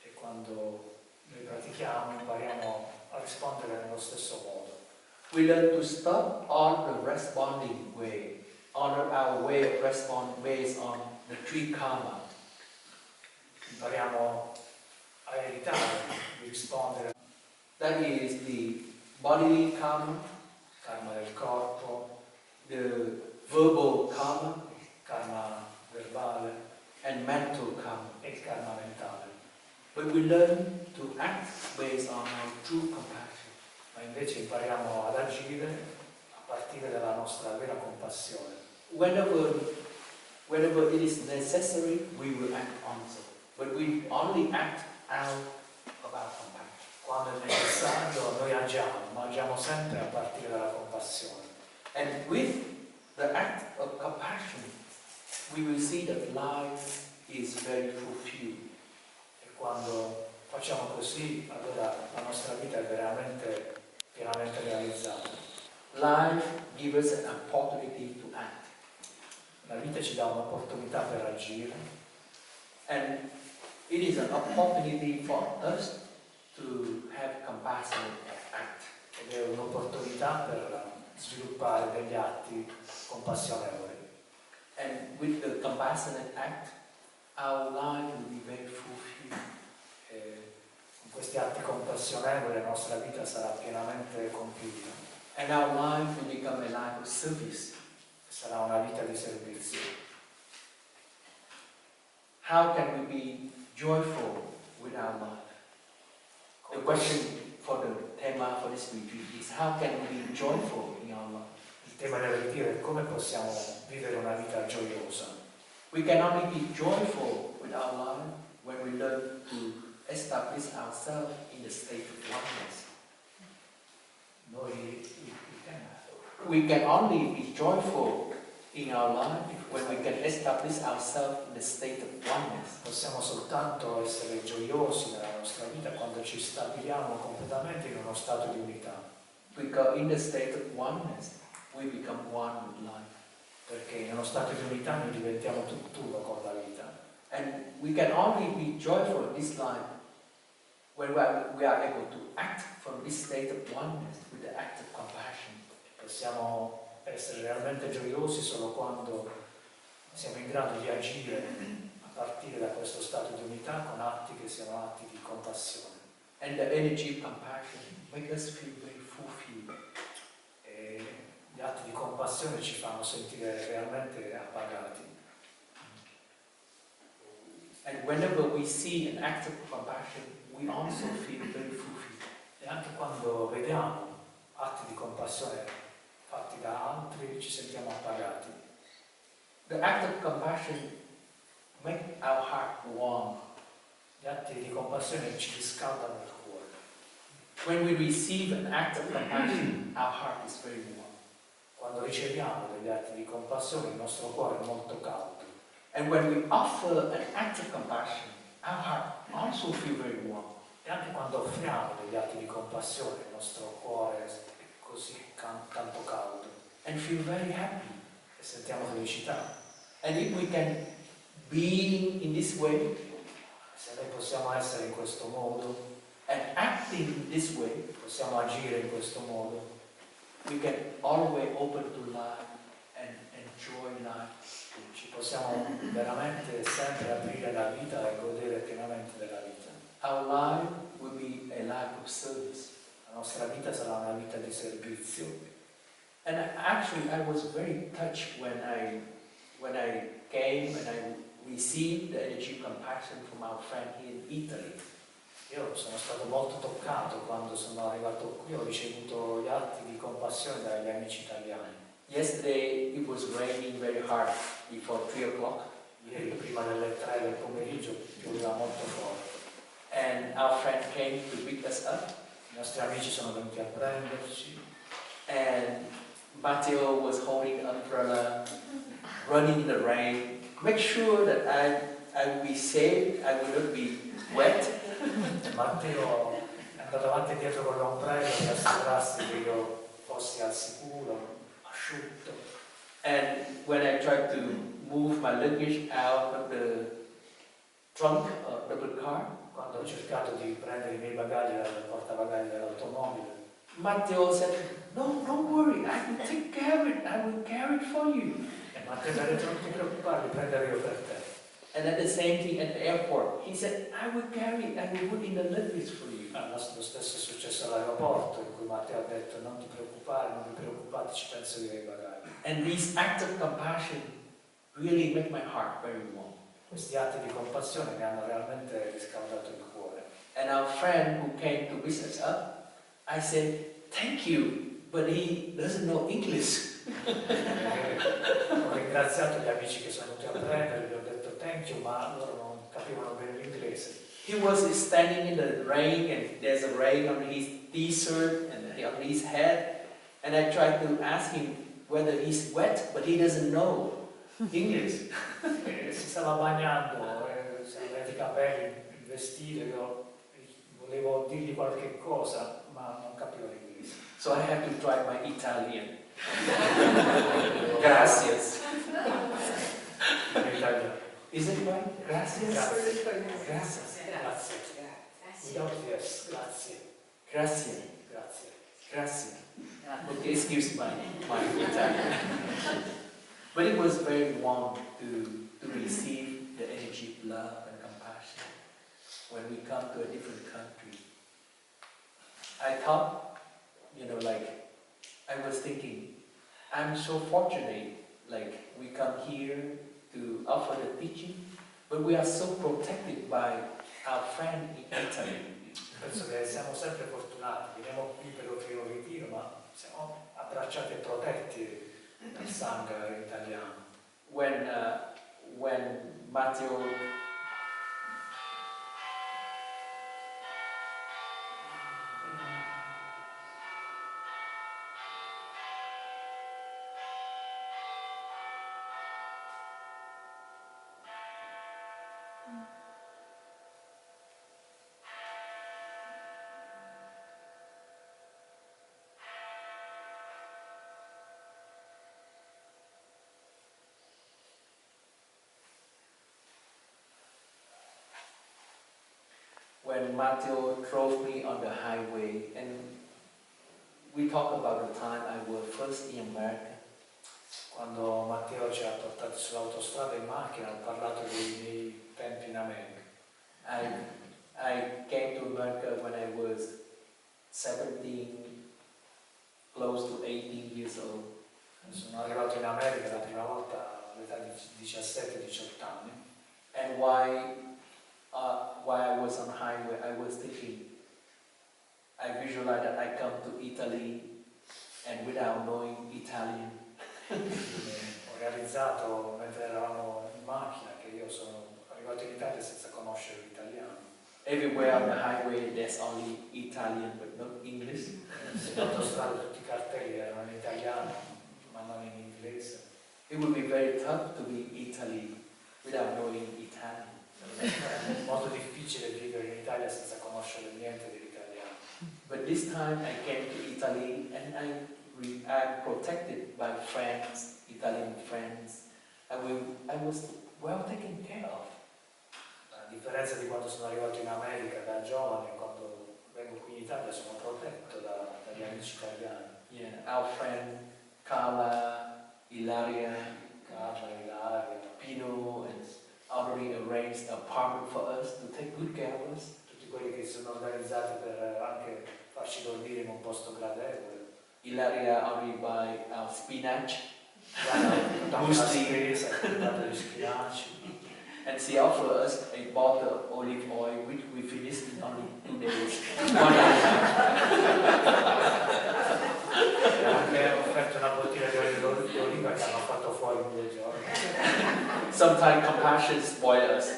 E quando noi pratichiamo, impariamo a rispondere nello stesso modo. We learn to stop on the responding way our way of response based on the three karma. Impariamo a evitare di rispondere. That is the bodily karma, Karma del corpo, the verbal karma, karma verbale and mental karma. e il karma mentale. But we learn to act based on our true compassion. Ma invece impariamo ad agire a partire dalla nostra vera compassione. Whenever it is necessary, we will act also. But we only act out of our compassion. Quando è necessario noi agiamo, ma agiamo sempre a partire dalla compassione. And with the act of compassion, we will see that life is very fulfilled. E quando facciamo così, allora la nostra vita è veramente pienamente realizzata. Life gives us an opportunity to act. La vita ci dà un'opportunità per agire And it is an opportunity for us to have compassionate act. ed è un'opportunità per sviluppare degli atti compassionevoli. And with the compassionate act, our life will be very fulfilled. E con questi atti compassionevoli la nostra vita sarà pienamente compiuta. And our life will become a life of service. Sarà una vita di servizio. How can we be joyful with our life? The question for the thema for this retreat is how can we be joyful in our life? Il tema del ritiro è come possiamo vivere una vita gioiosa. We can only be joyful with our life when we learn to establish ourselves in the state of oneness. We can only be joyful in our life when we can establish ourselves in the state of oneness. Possiamo soltanto essere gioiosi nella nostra vita quando ci stabiliamo completamente in uno stato di unità. Because in the state of oneness, we become one with life. Perché in uno stato di unità noi diventiamo tutt'uno con la vita. And we can only be joyful in this life when we are able to act from this state of oneness with the act of compassion. Possiamo essere realmente gioiosi solo quando siamo in grado di agire a partire da questo stato di unità con atti che siano atti di compassione. And the energy of compassion make us feel very fulfilled. E gli atti di compassione ci fanno sentire realmente appagati. And whenever we see an act of compassion, we also feel very fulfilled. E anche quando vediamo atti di compassione fatti da altri, ci sentiamo appagati. The act of compassion make our heart warm. Gli atti di compassione ci riscaldano il cuore. When we receive an act of compassion, our heart is very warm. Quando riceviamo degli atti di compassione, il nostro cuore è molto caldo. And when we offer an act of compassion, our heart also feel very warm. E anche quando offriamo degli atti di compassione, il nostro cuore è così tanto caldo. And feel very happy. E sentiamo felicità. And if we can be in this way, Se noi possiamo essere in questo modo, and acting in this way, possiamo agire in questo modo, we can always open to life and enjoy life. ci possiamo veramente sempre aprire alla vita e godere pienamente della vita. Our life will be a life of service. La nostra vita sarà una vita di servizio. And actually, I was very touched when I came and I received the energy of compassion from our friend here in Italy. Io sono stato molto toccato quando sono arrivato qui, ho ricevuto gli atti di compassione dagli amici italiani. Yesterday it was raining very hard before 3 o'clock. Ieri prima delle 3 del pomeriggio pioveva molto forte. And our friend came to pick us up. I nostri amici sono venuti a prenderci. And Matteo was holding an umbrella, running in the rain. Make sure that I will be safe, I will not be wet. Matteo è andato avanti e dietro con l'ombrello per assicurarsi che io fossi al sicuro, asciutto. And when I tried to move my luggage out of the trunk of the car, Quando ho cercato di prendere i miei bagagli dal portabagagli dell'automobile, Matteo said, "No, don't worry, I will take care of it, I will carry it for you." e Ma te l'ha detto, non ti preoccupare, li prenderò io per te. And then the same thing at the airport. He said, I will carry, I will put in the luggage for you. Lo stesso è successo all'aeroporto, in cui Matteo ha detto, non ti preoccupare, non vi preoccupate, ci penso io ai bagagli. And these acts of compassion really make my heart very warm. Questi atti di compassione mi hanno realmente riscaldato il cuore. And our friend who came to visit us, I said, thank you, but he doesn't know English. Ho ringraziato gli amici che sono venuti a prendere, gli ho detto thank you, ma loro non capivano bene l'inglese. He was standing in the rain, and there's a rain on his t-shirt and on his head, and I tried to ask him whether he's wet, but he doesn't know English. Si stava bagnando, aveva i capelli, il vestito, io volevo dirgli qualche cosa, ma non capivo l'inglese. So I had to try my Italian. Gracias. In italiano. Is it right? Gracias. Grazie. Gracias. Grazie. Without yes, grazie. Gracias. Grazie. Gracias. Okay, excuse my Italian. But it was very warm to receive the energy of love and compassion when we come to a different country. I thought, I was thinking, I'm so fortunate, we come here to offer the teaching, but we are so protected by our friend in Italy. Penso che siamo sempre fortunati, veniamo qui per offrire un ritiro, ma siamo abbracciati e protetti dal sangue italiano. When Matteo drove me on the highway, and we talk about the time I was first in America. Quando Matteo ci ha portati sull'autostrada in macchina, ho parlato dei miei tempi in America. I came to America when I was 17, close to 18 years old. Sono arrivato in America la prima volta all'età di 17-18 anni. And while I was on the highway, I was thinking, I visualized that I come to Italy and without knowing Italian. Ho realizzato mentre eravamo in macchina che io sono arrivato in Italia senza conoscere l'italiano. Everywhere on the highway there's only Italian but not English. Sull'autostrada tutti i cartelli erano in italiano ma non in inglese. It would be very tough to be in Italy without knowing Italian. È molto difficile vivere in Italia senza conoscere niente dell'italiano. But this time I came to Italy and I'm protected by friends, Italian friends, and I was well taken care of. A differenza di quando sono arrivato in America da giovane, quando vengo qui in Italia sono protetto dagli amici italiani. Yeah, our friend Carla, Ilaria, Pino, and already arranged an apartment for us to take good care of us. Tutti quelli che si sono organizzati per anche farci dormire in un posto gradevole. Ilaria already buy our spinach, Muesli, gli spinaci. and she offered us a bottle of olive oil, which we finished in only 2 days. E anche offerto una bottiglia di olio di oliva che hanno fatto fuori in 2 giorni. Sometimes compassion spoils us.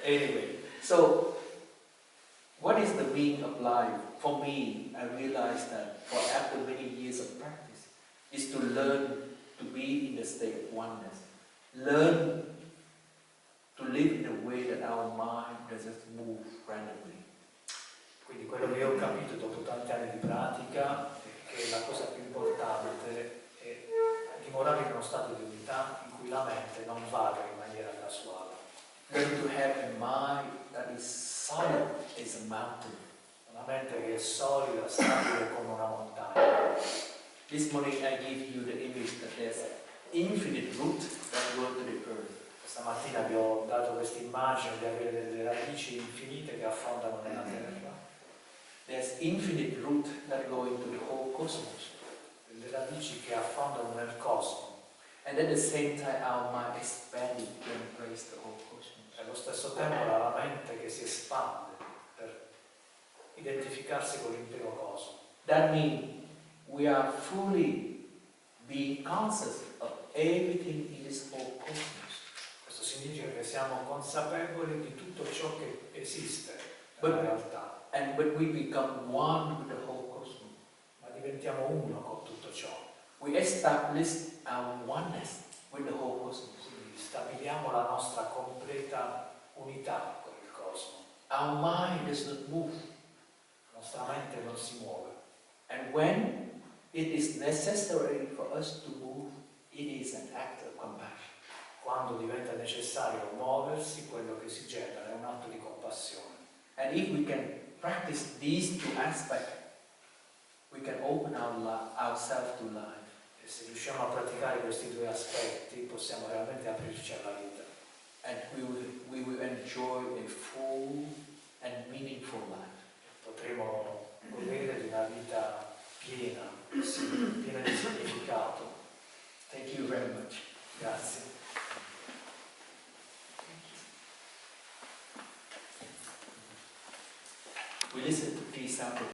Anyway, so what is the meaning of life? For me, I realized that for after many years of practice, is to learn to be in the state of oneness. Learn to live in a way that our mind doesn't move randomly. Quindi quello che ho capito dopo tanti anni di pratica è che la cosa più importante è dimorare in uno stato di unità in cui la mente non vaga in maniera casuale. Learn to have a mind that is solid as a mountain. Una mente che è solida, stabile come una montagna. This morning I give you the image that there's infinite root that go to the earth. Stamattina vi ho dato questa immagine di avere delle radici infinite che affondano nella terra. There's infinite root that go into the whole cosmos. Delle radici che affondano nel cosmo. And at the same time our mind expanding to embrace the whole cosmos. E allo stesso tempo la mente che si espande per identificarsi con l'intero cosmo. That means we are fully being conscious of everything in this whole cosmos. Questo significa che siamo consapevoli di tutto ciò che esiste nella realtà. But we become one with the whole cosmos. Ma diventiamo uno con tutto ciò. We establish our oneness with the whole cosmos. Quindi stabiliamo la nostra completa unità con il cosmo. Our mind does not move. La nostra mente non si muove. And when it is necessary for us to move, it is an act of compassion. Quando diventa necessario muoversi, quello che si genera è un atto di compassione. And if we can practice these two aspects, we can open ourselves to life. E se riusciamo a praticare questi due aspetti, possiamo realmente aprirci alla vita. And we will enjoy a full and meaningful life. Potremo godere di una vita piena, piena di significato. Thank you very much. Grazie. We listen to peace out.